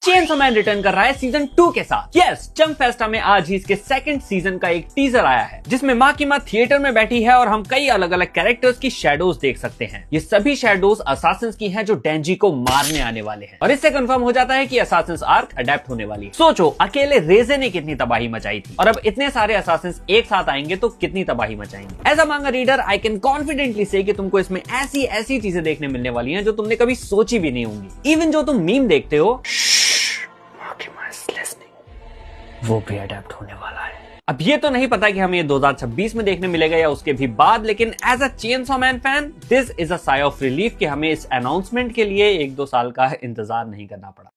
Chainsaw man return कर रहा है सीजन 2 के साथ। यस, चंग फेस्टा में आज ही इसके सेकंड सीजन का एक टीजर आया है जिसमें माँ की माँ थिएटर में बैठी है और हम कई अलग अलग कैरेक्टर्स की शैडोज देख सकते हैं। ये सभी शैडोज असासिन्स की हैं जो डेंजी को मारने आने वाले हैं और इससे कंफर्म हो जाता है कि असासिन्स आर्क अडेप्ट होने वाली है। सोचो, अकेले रेजे ने कितनी तबाही मचाई थी और अब इतने सारे असासिन्स एक साथ आएंगे तो कितनी तबाही मचाएंगे। एज अ मांगा रीडर आई कैन कॉन्फिडेंटली से कि तुमको इसमें ऐसी ऐसी चीजें देखने मिलने वाली हैं जो तुमने कभी सोची भी नहीं होंगी। इवन जो तुम मीम देखते हो वो भी अडेप्ट होने वाला है। अब ये तो नहीं पता कि हमें ये 2026 में देखने मिलेगा या उसके भी बाद, लेकिन as a chainsaw man fan this is a sigh of relief कि हमें इस अनाउंसमेंट के लिए 1-2 साल का इंतजार नहीं करना पड़ा।